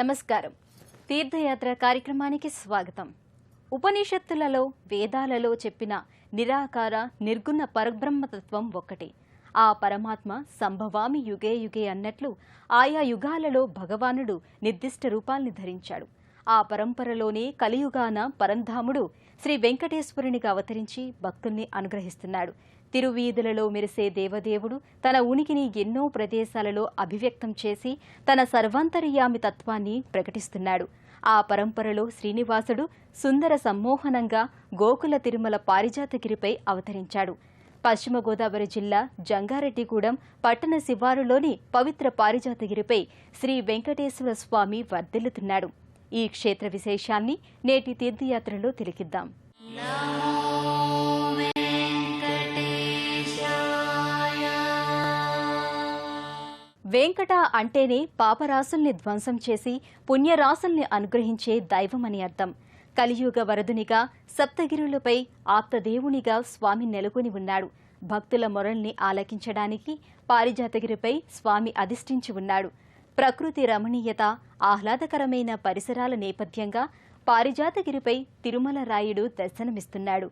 నమస్కారం. తీర్థయాత్ర కార్యక్రమానికి స్వాగతం. ఉపనిషత్తులలో వేదాలలో చెప్పిన నిరాకార నిర్గుణ పరబ్రహ్మతత్వం ఒక్కటే. ఆ పరమాత్మ సంభవామి యుగే యుగే అన్నట్లు ఆయా యుగాలలో భగవానుడు నిర్దిష్ట రూపాల్ని ధరించాడు. ఆ పరంపరలోనే కలియుగాన పరంధాముడు శ్రీ వెంకటేశ్వరునిగా అవతరించి భక్తుల్ని అనుగ్రహిస్తున్నాడు. తిరువీధులలో మెరిసే దేవదేవుడు తన ఉనికిని ఎన్నో ప్రదేశాలలో అభివ్యక్తం చేసి తన సర్వాంతర్యామి తత్వాన్ని ప్రకటిస్తున్నాడు. ఆ పరంపరలో శ్రీనివాసుడు సుందర సమ్మోహనంగా గోకుల తిరుమల పారిజాతగిరిపై అవతరించాడు. పశ్చిమ గోదావరి జిల్లా జంగారెడ్డిగూడెం పట్టణ శివారులోని పవిత్ర పారిజాతగిరిపై శ్రీ వెంకటేశ్వర స్వామి వర్ధిల్లుతున్నాడు. ఈ క్షేత్ర విశేషాన్ని నేటి తీర్థయాత్రలో తిలకిద్దాం. వెంకట అంటేనే పాపరాసుల్ని ధ్వంసం చేసి పుణ్యరాసుల్ని అనుగ్రహించే దైవమని అర్థం. కలియుగ వరదునిగా సప్తగిరులపై ఆప్తదేవునిగా స్వామి నెలకొని ఉన్నాడు. భక్తుల మొరల్ని ఆలకించడానికి పారిజాతగిరిపై స్వామి అధిష్ఠించి ఉన్నాడు. ప్రకృతి రమణీయత, ఆహ్లాదకరమైన పరిసరాల నేపథ్యంగా పారిజాతగిరిపై తిరుమల రాయుడు దర్శనమిస్తున్నాడు.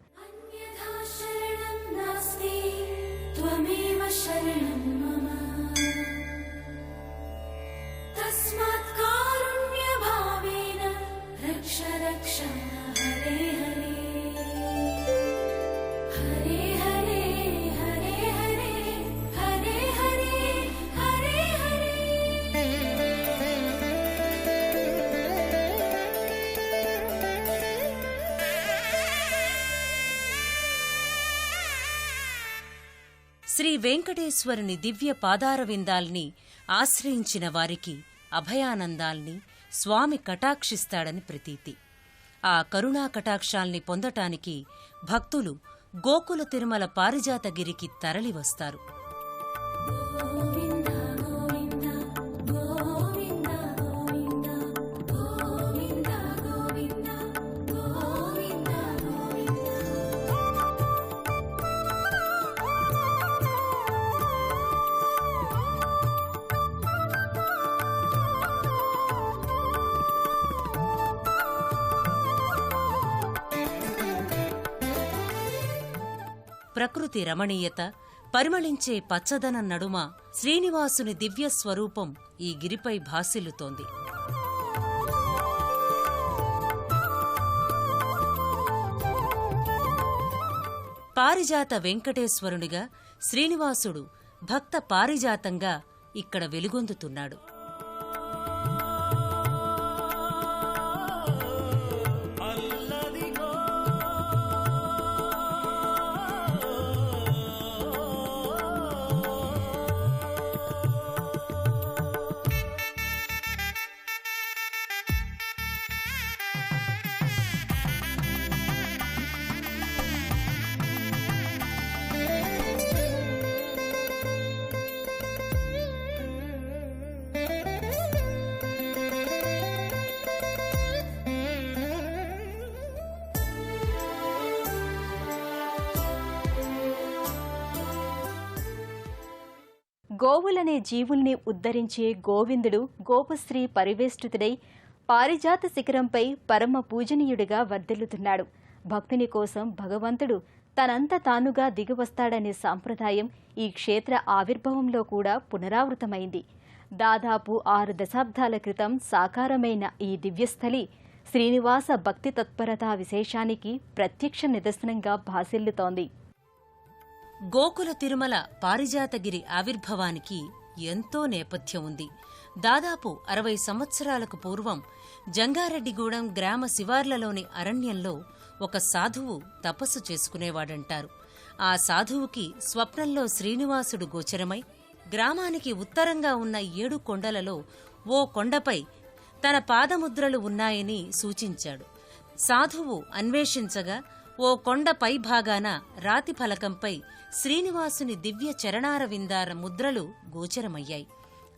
శ్రీ వెంకటేశ్వరుని దివ్య పాదారవిందాల్ని ఆశ్రయించిన వారికి అభయానందాల్ని స్వామి కటాక్షిస్తాడని ప్రతీతి. ఆ కరుణా కటాక్షాల్ని పొందటానికి భక్తులు గోకుల తిరుమల పారిజాతగిరికి తరలివస్తారు. ప్రకృతి రమణీయత, పరిమళించే పచ్చదనం నడుమ శ్రీనివాసుని దివ్య స్వరూపం ఈ గిరిపై భాసిల్లుతోంది. పారిజాత వెంకటేశ్వరునిగా శ్రీనివాసుడు భక్త పారిజాతంగా ఇక్కడ వెలుగొందుతున్నాడు. గోవులనే జీవుల్ని ఉద్ధరించే గోవిందుడు గోపశ్రీ పరివేష్టితుడై పారిజాత శిఖరంపై పరమ పూజనీయుడిగా వర్ధిల్లుతున్నాడు. భక్తుని కోసం భగవంతుడు తనంత తానుగా దిగివస్తాడనే సాంప్రదాయం ఈ క్షేత్ర ఆవిర్భావంలో కూడా పునరావృతమైంది. దాదాపు 6 దశాబ్దాల క్రితం సాకారమైన ఈ దివ్యస్థలి శ్రీనివాస భక్తి తత్పరతా విశేషానికి ప్రత్యక్ష నిదర్శనంగా భాసిల్లుతోంది. గోకుల తిరుమల పారిజాతగిరి ఆవిర్భావానికి ఎంతో నేపథ్యం ఉంది. దాదాపు 60 సంవత్సరాలకు పూర్వం జంగారెడ్డిగూడెం గ్రామ శివార్లలోని అరణ్యంలో ఒక సాధువు తపస్సు చేసుకునేవాడంటారు. ఆ సాధువుకి స్వప్నంలో శ్రీనివాసుడు గోచరమై గ్రామానికి ఉత్తరంగా ఉన్న 7 కొండలలో ఓ కొండపై తన పాదముద్రలు ఉన్నాయని సూచించాడు. సాధువు అన్వేషించగా ఓ కొండ పై భాగాన రాతి ఫలకంపై శ్రీనివాసుని దివ్య చరణారవిందార ముద్రలు గోచరమయ్యాయి.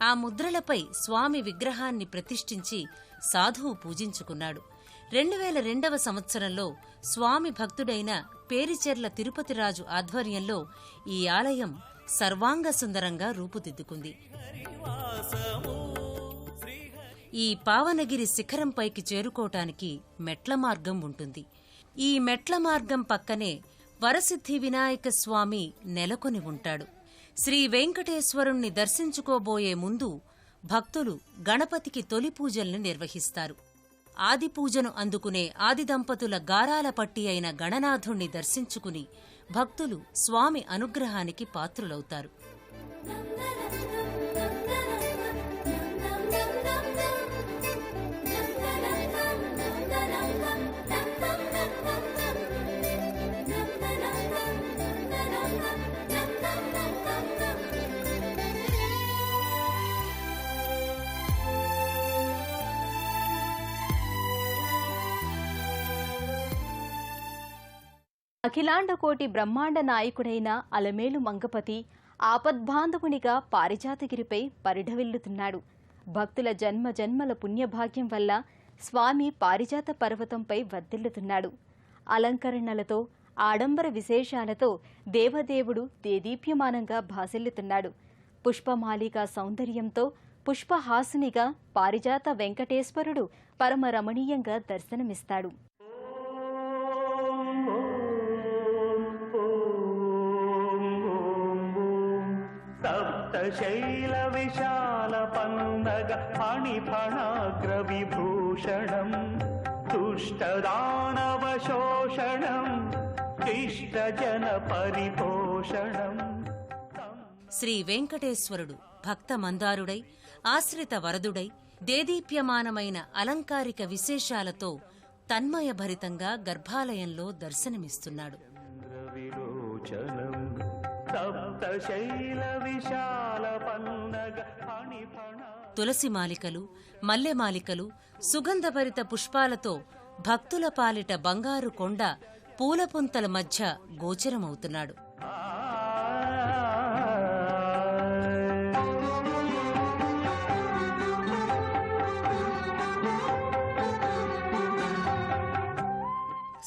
ఆ ముద్రలపై స్వామి విగ్రహాన్ని ప్రతిష్ఠించి సాధువు పూజించుకున్నాడు. 2002వ సంవత్సరంలో స్వామి భక్తుడైన పేరిచెర్ల తిరుపతిరాజు ఆధ్వర్యంలో ఈ ఆలయం సర్వాంగ సుందరంగా రూపుదిద్దుకుంది. ఈ పావనగిరి శిఖరంపైకి చేరుకోటానికి మెట్ల మార్గం ఉంటుంది. ఈ మెట్ల మార్గం పక్కనే వరసిద్ధి వినాయక స్వామి నెలకొని ఉంటాడు. శ్రీ వెంకటేశ్వరుణ్ణి దర్శించుకోబోయే ముందు భక్తులు గణపతికి తొలి పూజల్ని నిర్వహిస్తారు. ఆది పూజను అందుకునే ఆది దంపతుల గారాల పట్టి అయిన గణనాథుణ్ణి దర్శించుకుని భక్తులు స్వామి అనుగ్రహానికి పాత్రులవుతారు. అఖిలాండకోటి బ్రహ్మాండ నాయకుడైన అలమేలు మంగపతి ఆపద్బాంధవునిగా పారిజాతగిరిపై పరిఢవిల్లుతున్నాడు. భక్తుల జన్మ జన్మల పుణ్యభాగ్యం వల్ల స్వామి పారిజాత పర్వతంపై వర్ధిల్లుతున్నాడు. అలంకరణలతో ఆడంబర విశేషాలతో దేవదేవుడు దేదీప్యమానంగా భాసిల్లుతున్నాడు. పుష్పమాలిక సౌందర్యంతో పుష్పహాసునిగా పారిజాత వెంకటేశ్వరుడు పరమ రమణీయంగా దర్శనమిస్తాడు. సప్తశైల విశాల పన్నగ ఫణిఫణాగ్ర విభూషణం దుష్టదానవ శోషణం ఇష్టజన పరిపోషణం. శ్రీ వెంకటేశ్వరుడు భక్త మందారుడై ఆశ్రిత వరదుడై దేదీప్యమానమైన అలంకారిక విశేషాలతో తన్మయభరితంగా గర్భాలయంలో దర్శనమిస్తున్నాడు. తులసిమాలికలు, మల్లెమాలికలు, సుగంధభరిత పుష్పాలతో భక్తుల పాలిట బంగారు కొండ పూలపుంతల మధ్య గోచరమవుతున్నాడు.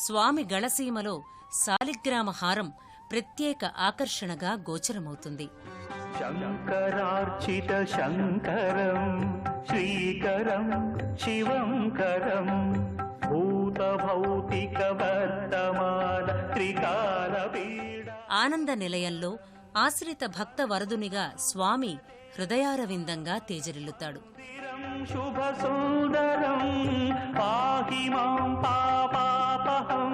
స్వామి గళసీమలో శాలిగ్రామ హారం ప్రత్యేక ఆకర్షణగా గోచరమవుతుంది. శంకరార్చిత శంకరం శ్రీకరం శివంకరం భూత భౌతిక వర్తమాన త్రికాల పీడ. ఆనంద నిలయంలో ఆశ్రిత భక్త వరదునిగా స్వామి హృదయారవిందంగా తేజరిల్లుతాడు. శుభ సుందరం పాహి మాం పాపాపహం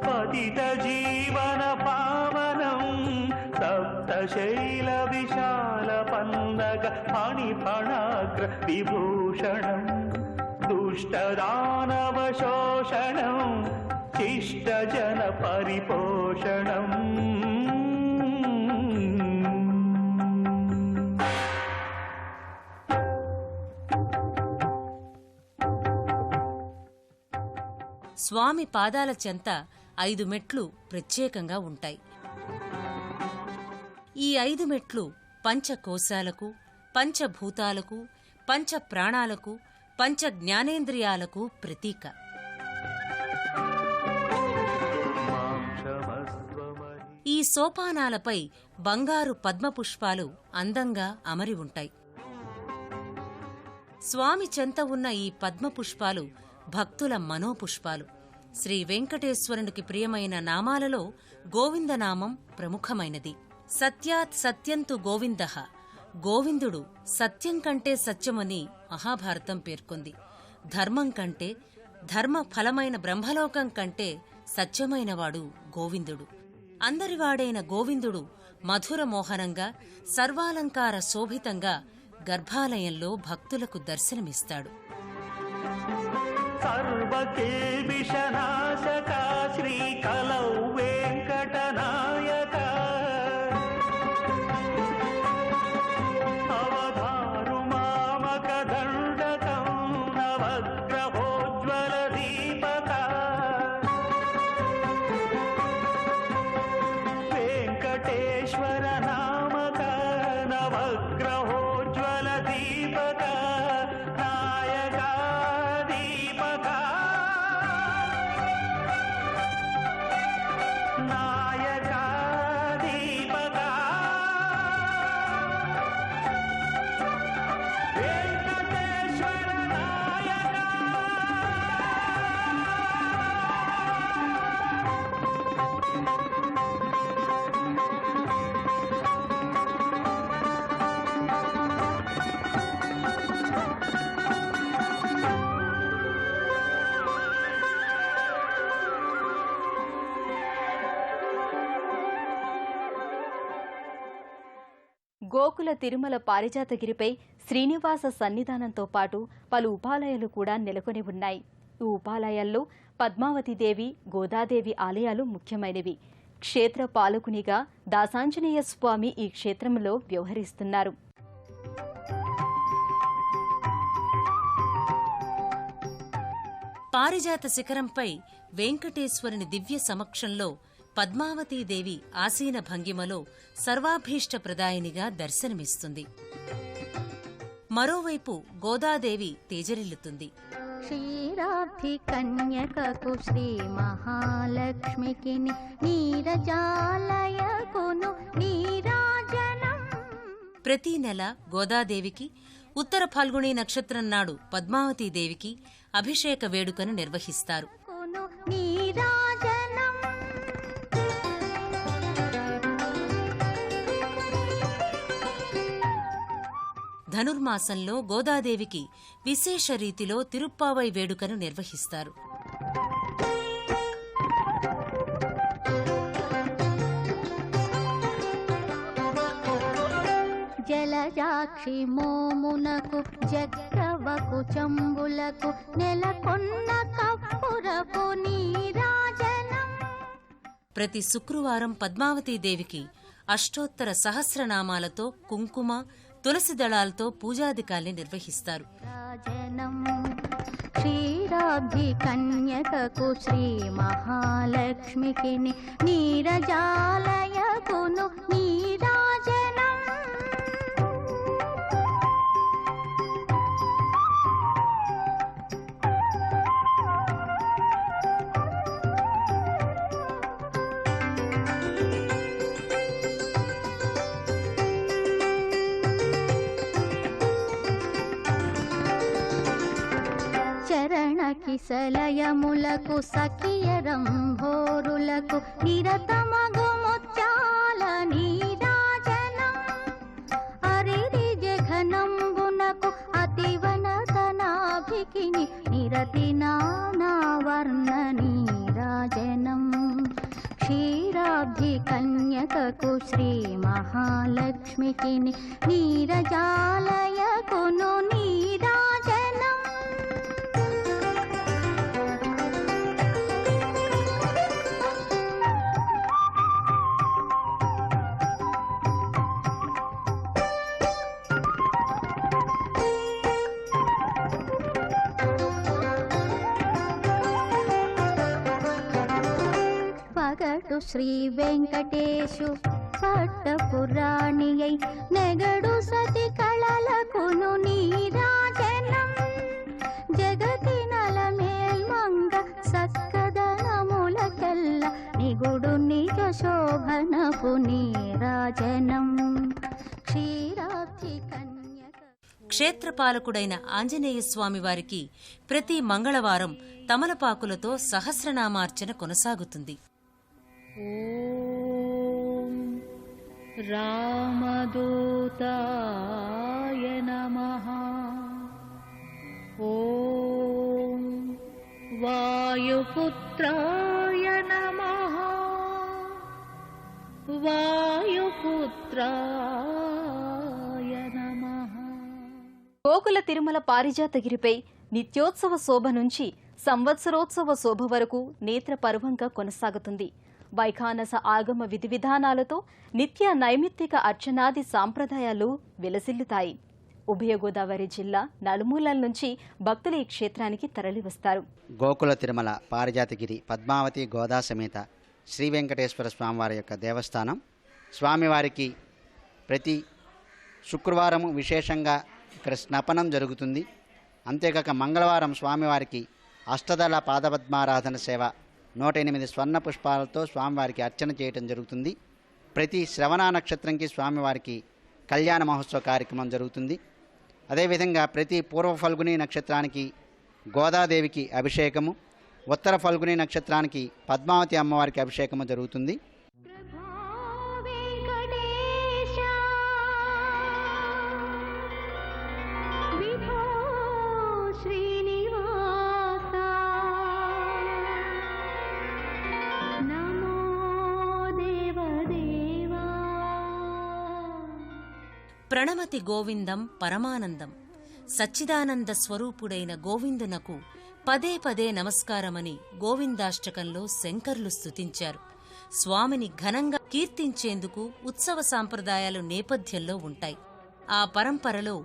పతిత జీవన పావనం సప్తశైల విశాల పన్నగ ఫణిఫణాగ్ర విభూషణం దుష్టదానవ శోషణం శిష్టజన పరిపోషణం. స్వామి పాదాల చెంత 5 మెట్లు ప్రత్యేకంగా ఉంటాయి. ఈ 5 మెట్లు పంచకోశాలకు, పంచభూతాలకు, పంచప్రాణాలకు, పంచ జ్ఞానేంద్రియాలకు ప్రతీక. ఈ సోపానాలపై బంగారు పద్మపుష్పాలు అందంగా అమరి ఉంటాయి. స్వామి చెంత ఉన్న ఈ పద్మపుష్పాలు భక్తుల మనోపుష్పాలు. శ్రీ వెంకటేశ్వరునికి ప్రియమైన నామాలలో గోవిందనామం ప్రముఖమైనది. సత్యాత్ సత్యంతు గోవిందః. గోవిందుడు సత్యం కంటే సత్యమని మహాభారతం పేర్కొంది. ధర్మం కంటే, ధర్మ ఫలమైన బ్రహ్మలోకం కంటే సత్యమైనవాడు గోవిందుడు. అందరివాడైన గోవిందుడు మధుర మోహనంగా, సర్వాలంకార శోభితంగా గర్భాలయంలో భక్తులకు దర్శనమిస్తాడు. సర్వకేల్విషనాశక శ్రీకలౌ వెంకటనాయక అవధారు మామక దండకం నవగ్రహోజ్వల దీపక వెంకటేశ్వర నామక నవగ్రహోజ్వల దీపక నాయక దీపక. గోకుల తిరుమల పారిజాతగిరిపై శ్రీనివాస సన్నిధానంతో పాటు పలు ఉపాలయాలు కూడా నెలకొని ఉన్నాయి. ఈ ఉపాలయాల్లో పద్మావతీదేవి, గోదాదేవి ఆలయాలు ముఖ్యమైనవి. క్షేత్ర పాలకునిగా దాసాంజనేయ స్వామి ఈ క్షేత్రంలో వ్యవహరిస్తున్నారు. పారిజాత శిఖరంపై వెంకటేశ్వరుని దివ్య సమక్షంలో పద్మావతీదేవి ఆసీన భంగిమలో సర్వాభీష్టప్రదాయినిగా దర్శనమిస్తుంది. మరోవైపు గోదాదేవి తేజరిల్లుతుంది. క్షీరాబ్ధి కన్యకకు శ్రీ మహాలక్ష్మికి నీరజాలయకును నీరాజనం. ప్రతి నెల గోదాదేవికి, ఉత్తర ఫాల్గుణి నక్షత్రం నాడు పద్మావతీదేవికి అభిషేక వేడుకను నిర్వహిస్తారు. నీరాజనం ధనుర్మాసంలో గోదాదేవికి విశేష రీతిలో తిరుప్పావై వేడుకను నిర్వహిస్తారు. జలజాక్షి మోమునకు జగ్గవకు చంబులకు నెలకొన్న కప్పురపు నీరాజనం. ప్రతి శుక్రవారం పద్మావతీదేవికి అష్టోత్తర సహస్రనామాలతో కుంకుమ, తులసి దళాలతో పూజాధికాల్ని నిర్వహిస్తారు. రాజనం క్షీరాబ్ధి కన్యకకు శ్రీ మహాలక్ష్మికి నీరజాలయకును నీరాజనం. చరణ కిసలయములకు సఖియరంభోరులకు నిరతమగు ముత్యాల నీరాజనం. అరిరి జఘనంబునకు అతివనతనాభికి నిరతి నానావర్ణ నీరాజనం. క్షీరాబ్ధి కన్యకకు శ్రీ మహాలక్ష్మికి నీరజాలయకును నీరాజనం. పగటు శ్రీ వెంకటేశు పట్టపురాణియై నెగడు సతి కళలకును నీరాజనం. జగతి నలమేల్మంగ సక్కదనములకెల్ల నిగుడు నిజ శోభనపు నీరాజనం. క్షీరాబ్ధి కన్యక క్షేత్రపాలకుడైన ఆంజనేయస్వామి వారికి ప్రతి మంగళవారం తమలపాకులతో సహస్రనామార్చన కొనసాగుతుంది. ఓం రామదూతాయ నమః. ఓం వాయుపుత్రాయ నమః. వాయుపుత్రాయ నమః. గోకుల తిరుమల పారిజాతగిరిపై నిత్యోత్సవ శోభ నుంచి సంవత్సరోత్సవ శోభ వరకు నేత్ర పర్వంగా కొనసాగుతుంది. వైఖానస ఆగమ విధి విధానాలతో నిత్య నైమిత్తిక అర్చనాది సాంప్రదాయాలు విలసిల్లుతాయి. ఉభయ గోదావరి జిల్లా నలుమూలల నుంచి భక్తులు ఈ క్షేత్రానికి తరలివస్తారు. గోకుల తిరుమల పారిజాతగిరి పద్మావతి గోదా సమేత శ్రీ వెంకటేశ్వర స్వామివారి యొక్క దేవస్థానం. స్వామివారికి ప్రతి శుక్రవారం విశేషంగా ఇక్కడ స్నపనం జరుగుతుంది. అంతేకాక మంగళవారం స్వామివారికి అష్టదళ పాదపద్మారాధన సేవ 108 స్వర్ణ పుష్పాలతో స్వామివారికి అర్చన చేయటం జరుగుతుంది. ప్రతి శ్రవణ నక్షత్రంకి స్వామివారికి కళ్యాణ మహోత్సవ కార్యక్రమం జరుగుతుంది. అదేవిధంగా ప్రతి పూర్వ ఫల్గుని నక్షత్రానికి గోదాదేవికి అభిషేకము, ఉత్తర ఫల్గుని నక్షత్రానికి పద్మావతి అమ్మవారికి అభిషేకము జరుగుతుంది. ప్రణమతి గోవిందం పరమానందం. సచ్చిదానంద స్వరూపుడైన గోవిందునకు పదే పదే నమస్కారమని గోవిందాష్టకంలో శంకర్లు స్తుతించారు. స్వామిని ఘనంగా కీర్తించేందుకు ఉత్సవ సాంప్రదాయాలు నేపథ్యంలో ఉంటాయి. ఆ పరంపరలో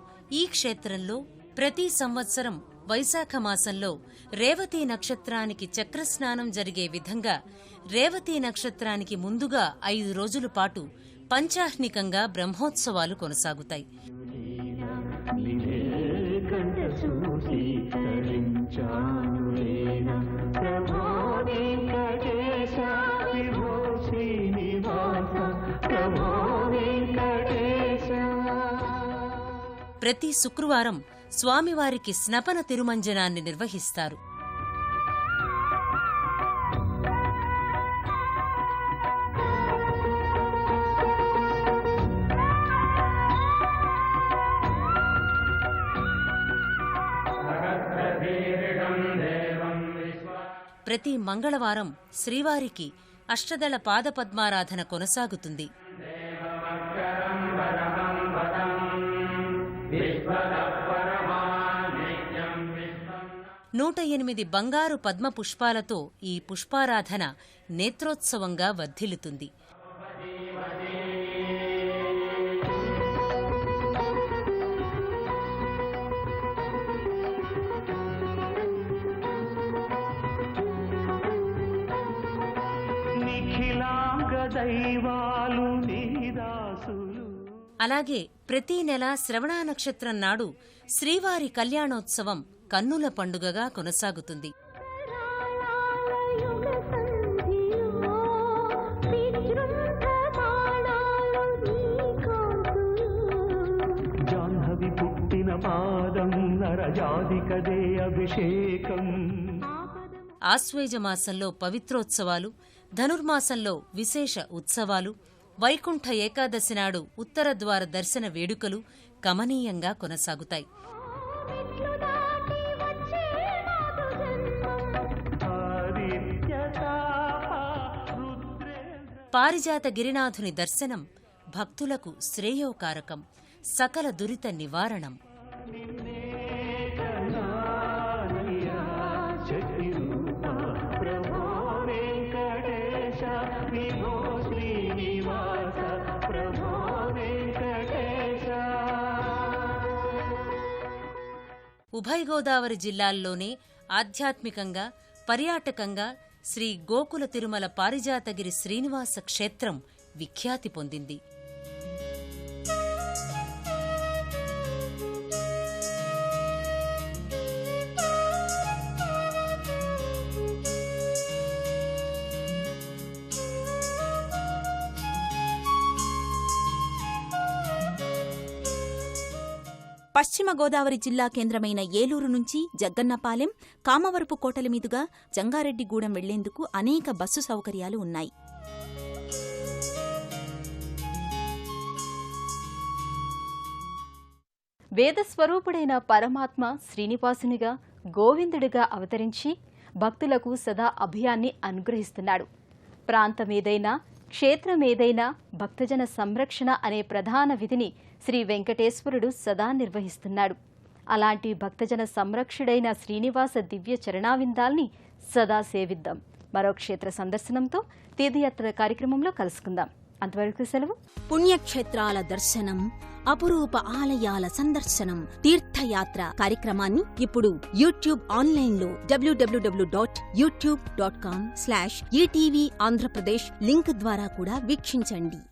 ఈ క్షేత్రంలో ప్రతి సంవత్సరం వైశాఖ మాసంలో రేవతీ నక్షత్రానికి చక్రస్నానం జరిగే విధంగా రేవతీ నక్షత్రానికి ముందుగా 5 రోజుల పాటు పంచాహ్నికంగా బ్రహ్మోత్సవాలు కొనసాగుతాయి. ప్రతి శుక్రవారం స్వామివారికి స్నపన తిరుమంజనాన్ని నిర్వహిస్తారు. ప్రతి మంగళవారం శ్రీవారికి అష్టదళ పాదపద్మారాధన కొనసాగుతుంది. 108 బంగారు పద్మ పుష్పాలతో ఈ పుష్పారాధన నేత్రోత్సవంగా వర్ధిల్లుతుంది. అలాగే ప్రతి నెల శ్రవణ నక్షత్రం నాడు శ్రీవారి కళ్యాణోత్సవం కన్నుల పండుగగా కొనసాగుతుంది. జాహ్నవి పుట్టిన పాదం నరజాదికదే అభిషేకం. ఆశ్వేజ మాసంలో పవిత్రోత్సవాలు, ధనుర్మాసంలో విశేష ఉత్సవాలు, వైకుంఠ ఏకాదశి నాడు ఉత్తర ద్వార దర్శన వేడుకలు కమనీయంగా కొనసాగుతాయి. పారిజాత గిరినాథుని దర్శనం భక్తులకు శ్రేయోకారకం, సకల దురిత నివారణం. ఉభయ గోదావరి జిల్లాల్లోనే ఆధ్యాత్మికంగా, పర్యాటకంగా శ్రీ గోకుల తిరుమల పారిజాతగిరి శ్రీనివాస క్షేత్రం విఖ్యాతి పొందింది. పశ్చిమ గోదావరి జిల్లా కేంద్రమైన ఏలూరు నుంచి జగ్గన్నపాలెం, కామవరపు కోటల మీదుగా జంగారెడ్డిగూడెం వెళ్లేందుకు అనేక బస్సు సౌకర్యాలు ఉన్నాయి. వేదస్వరూపుడైన పరమాత్మ శ్రీనివాసునిగా, గోవిందుడిగా అవతరించి భక్తులకు సదా అభయాన్ని అనుగ్రహిస్తున్నాడు. ప్రాంతమేదైనా, క్షేత్రమేదైనా భక్తజన సంరక్షణ అనే ప్రధాన విధిని శ్రీ వెంకటేశ్వరుడు సదా నిర్వహిస్తున్నాడు. అలాంటి భక్తజన సంరక్షుడైన శ్రీనివాస దివ్య చరణావిందాల్ని సదా సేవిద్దాం. మరో క్షేత్ర సందర్శనంతో తీర్థయాత్ర కార్యక్రమంలో కలుసుకుందాం. అంతవరకు సెలవు. పుణ్యక్షేత్రాల దర్శనం, అపురూప ఆలయాల సందర్శనం, తీర్థయాత్ర కార్యక్రమాన్ని ఇప్పుడు యూట్యూబ్ ఆన్లైన్లో www.youtube.com/ETV ఆంధ్రప్రదేశ్ లింక్ ద్వారా కూడా వీక్షించండి.